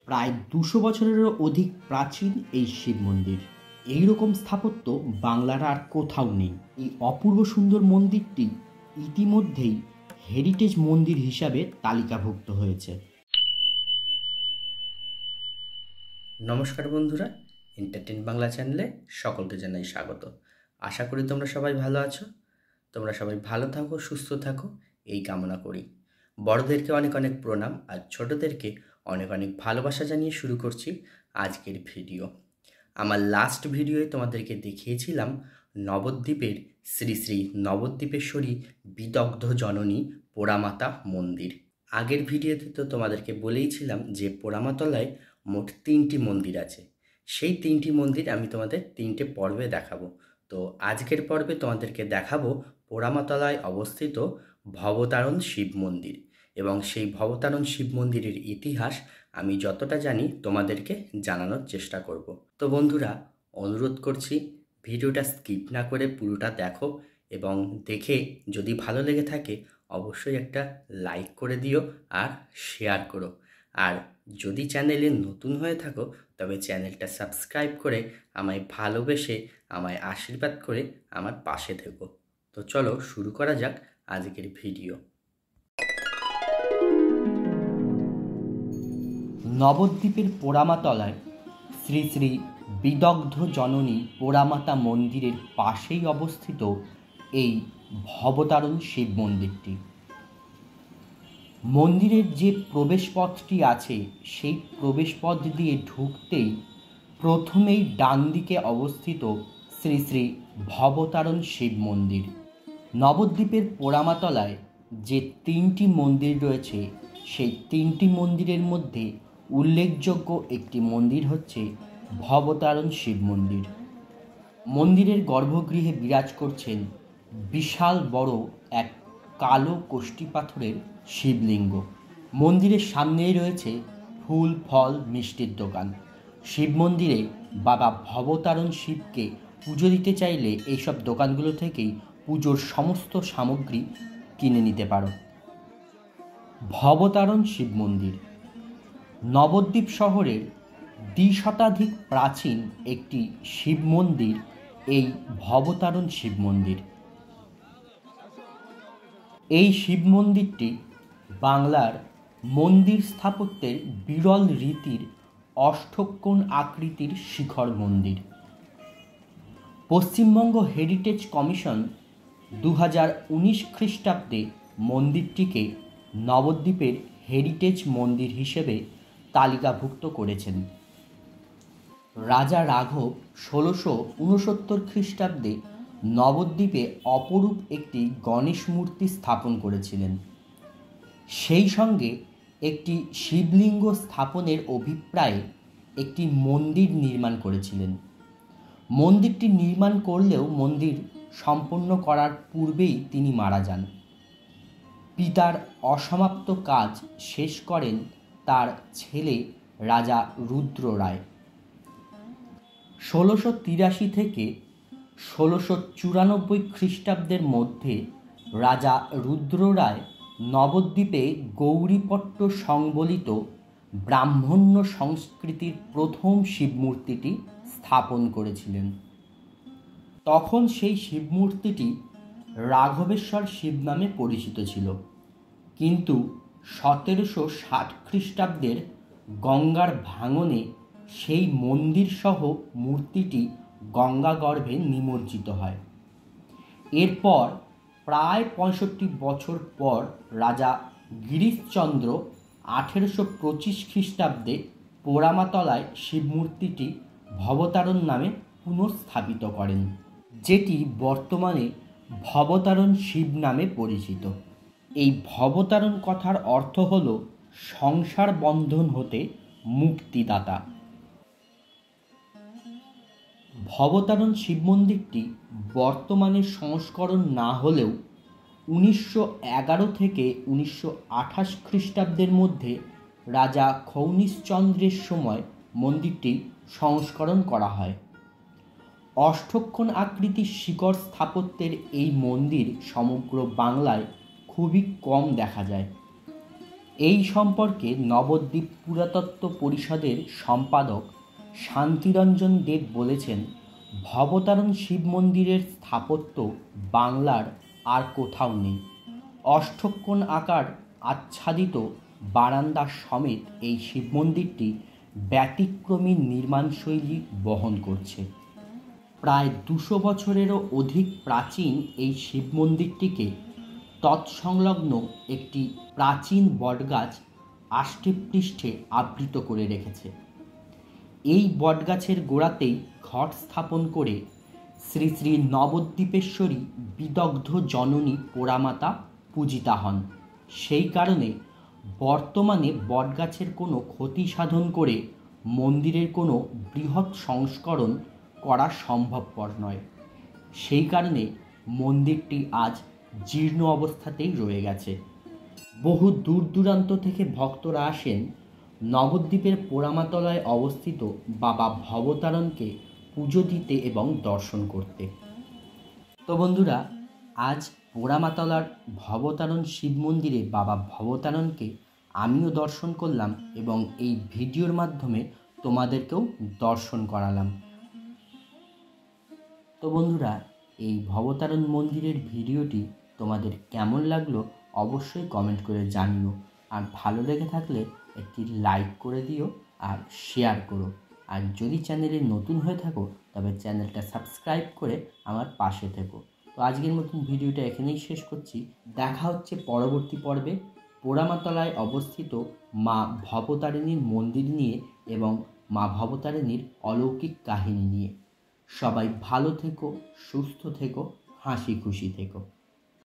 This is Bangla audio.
প্রায় 200 বছরেরও অধিক প্রাচীন এই শিব মন্দির। এই রকম স্থাপত্য বাংলার আর কোথাও নেই। এই অপূর্ব সুন্দর মন্দিরটি ইতিমধ্যেই হেরিটেজ মন্দির হিসাবে তালিকাভুক্ত হয়েছে। নমস্কার বন্ধুরা, এন্টারটেন বাংলা চ্যানেলে সকলকে জানাই স্বাগত। আশা করি তোমরা সবাই ভালো আছো। তোমরা সবাই ভালো থাকো, সুস্থ থাকো, এই কামনা করি। বড়দেরকে অনেক অনেক প্রণাম আর ছোটদেরকে অনেক অনেক ভালোবাসা জানিয়ে শুরু করছি আজকের ভিডিও। আমার লাস্ট ভিডিওয়ে তোমাদেরকে দেখিয়েছিলাম নবদ্বীপের শ্রী শ্রী নবদ্বীপেশ্বরী বিদগ্ধ জননী পোড়ামাতা মন্দির। আগের ভিডিওতে তো তোমাদেরকে বলেইছিলাম যে পোড়ামাতলায় মোট 3টি মন্দির আছে। সেই 3টি মন্দির আমি তোমাদের 3টে পর্বে দেখাবো। তো আজকের পর্বে তোমাদেরকে দেখাবো পোড়ামাতলায় অবস্থিত ভবতারণ শিব মন্দির, এবং সেই ভবতারণ শিব মন্দিরের ইতিহাস আমি যতটা জানি তোমাদেরকে জানানোর চেষ্টা করব। তো বন্ধুরা, অনুরোধ করছি ভিডিওটা স্কিপ না করে পুরোটা দেখো, এবং দেখে যদি ভালো লেগে থাকে অবশ্যই একটা লাইক করে দিও আর শেয়ার করো। আর যদি চ্যানেলে নতুন হয়ে থাকো তবে চ্যানেলটা সাবস্ক্রাইব করে আমায় ভালোবেসে আমায় আশীর্বাদ করে আমার পাশে থেকো। তো চলো শুরু করা যাক আজকের ভিডিও। নবদ্বীপের পোড়ামাতলায় শ্রী শ্রী বিদগ্ধ জননী পোড়ামাতা মন্দিরের পাশেই অবস্থিত এই ভবতারণ শিব মন্দিরটি। মন্দিরের যে প্রবেশপথটি আছে সেই প্রবেশপথ দিয়ে ঢুকতেই প্রথমেই ডান দিকে অবস্থিত শ্রী শ্রী ভবতারণ শিব মন্দির। নবদ্বীপের পোড়ামাতলায় যে 3টি মন্দির রয়েছে সেই 3টি মন্দিরের মধ্যে উল্লেখযোগ্য একটি মন্দির হচ্ছে ভবতারণ শিব মন্দির। মন্দিরের গর্ভগৃহে বিরাজ করছেন বিশাল বড় এক কালো কোষ্ঠী পাথরের শিবলিঙ্গ। মন্দিরের সামনেই রয়েছে ফুল ফল মিষ্টির দোকান। শিব মন্দিরে বাবা ভবতারণ শিবকে পুজো দিতে চাইলে এইসব দোকানগুলো থেকেই পুজোর সমস্ত সামগ্রী কিনে নিতে পারো। ভবতারণ শিব মন্দির নবদ্বীপ শহরের 2 শতাধিক প্রাচীন একটি শিব মন্দির এই ভবতারণ শিব মন্দির। এই শিব মন্দিরটি বাংলার মন্দির স্থাপত্যের বিরল রীতির অষ্টকোণ আকৃতির শিখর মন্দির। পশ্চিমবঙ্গ হেরিটেজ কমিশন 2019 খ্রিস্টাব্দে মন্দিরটিকে নবদ্বীপের হেরিটেজ মন্দির হিসেবে তালিকাভুক্ত করেছেন। রাজা রাঘব 1669 খ্রিস্টাব্দে নবদ্বীপে অপরূপ একটি গণেশ মূর্তি স্থাপন করেছিলেন। সেই সঙ্গে একটি শিবলিঙ্গ স্থাপনের অভিপ্রায়ে একটি মন্দির নির্মাণ করেছিলেন। মন্দিরটি নির্মাণ করলেও মন্দির সম্পন্ন করার পূর্বেই তিনি মারা যান। পিতার অসমাপ্ত কাজ শেষ করেন তার ছেলে রাজা রুদ্র রায়। 1683 থেকে 1694 খ্রিস্টাব্দের মধ্যে রাজা রুদ্র রায় নবদ্বীপে গৌরীপট্ট সংবলিত ব্রাহ্মণ্য সংস্কৃতির প্রথম শিবমূর্তিটি স্থাপন করেছিলেন। তখন সেই শিবমূর্তিটি রাঘবেশ্বর শিব নামে পরিচিত ছিল, কিন্তু 1760 খ্রিস্টাব্দের গঙ্গার ভাঙনে সেই মন্দির সহ মূর্তিটি গঙ্গা গর্ভে নিমজ্জিত হয়। এরপর প্রায় 65 বছর পর রাজা গিরিশচন্দ্র 1825 খ্রিস্টাব্দে পোড়ামাতলায় শিবমূর্তিটি ভবতারণ নামে পুনঃস্থাপিত করেন, যেটি বর্তমানে ভবতারণ শিব নামে পরিচিত। এই ভবতারণ কথার অর্থ হল সংসার বন্ধন হতে মুক্তিদাতা। ভবতারণ শিব মন্দিরটি বর্তমানে সংস্করণ না হলেও 1911 থেকে 1928 খ্রিস্টাব্দের মধ্যে রাজা খৌনিশচন্দ্রের সময় মন্দিরটি সংস্করণ করা হয়। অষ্টকোণ আকৃতির শিখর স্থাপত্যের এই মন্দির সমগ্র বাংলায় খুবই কম দেখা যায়। এই সম্পর্কে নবদ্বীপ পুরাতত্ত্ব পরিষদের সম্পাদক শান্তিরঞ্জন দেব বলেছেন, ভবতারণ শিব মন্দিরের স্থাপত্য বাংলার আর কোথাও নেই। অষ্টকোণ আকার আচ্ছাদিত বারান্দা সমেত এই শিব মন্দিরটি ব্যতিক্রমী নির্মাণশৈলী বহন করছে। প্রায় 200 বছরেরও অধিক প্রাচীন এই শিব মন্দিরটিকে তৎসংলগ্ন একটি প্রাচীন বটগাছ আষ্টেপৃষ্ঠে আবৃত করে রেখেছে। এই বটগাছের গোড়াতেই ঘট স্থাপন করে শ্রী শ্রী নবদ্বীপেশ্বরী বিদগ্ধ জননী পোড়ামাতা পূজিতা হন। সেই কারণে বর্তমানে বটগাছের কোনো ক্ষতি সাধন করে মন্দিরের কোনো বৃহৎ সংস্করণ করা সম্ভবপর নয়। সেই কারণে মন্দিরটি আজ জীর্ণ অবস্থাতেই রয়ে গেছে। বহু দূর দূরান্ত থেকে ভক্তরা আসেন নবদ্বীপের পোড়ামাতলায় অবস্থিত বাবা ভবতারণকে পুজো দিতে এবং দর্শন করতে। তো বন্ধুরা, আজ পোড়ামাতলার ভবতারণ শিব মন্দিরে বাবা ভবতারণকে আমিও দর্শন করলাম এবং এই ভিডিওর মাধ্যমে তোমাদেরকেও দর্শন করালাম। তো বন্ধুরা, এই ভবতারণ মন্দিরের ভিডিওটি তোমাদের কেমন লাগলো অবশ্যই কমেন্ট করে জানিও। আর ভালো লেগে থাকলে একটি লাইক করে দিও আর শেয়ার করো। আর যদি চ্যানেলে নতুন হয়ে থাকো তবে চ্যানেলটা সাবস্ক্রাইব করে আমার পাশে থেকো। তো আজকের মতন ভিডিওটা এখানেই শেষ করছি। দেখা হচ্ছে পরবর্তী পর্বে পোড়ামাতলায় অবস্থিত মা ভবতারিণীর মন্দির নিয়ে এবং মা ভবতারিণীর অলৌকিক কাহিনী নিয়ে। সবাই ভালো থেকো, সুস্থ থেকো, হাসি খুশি থেকো।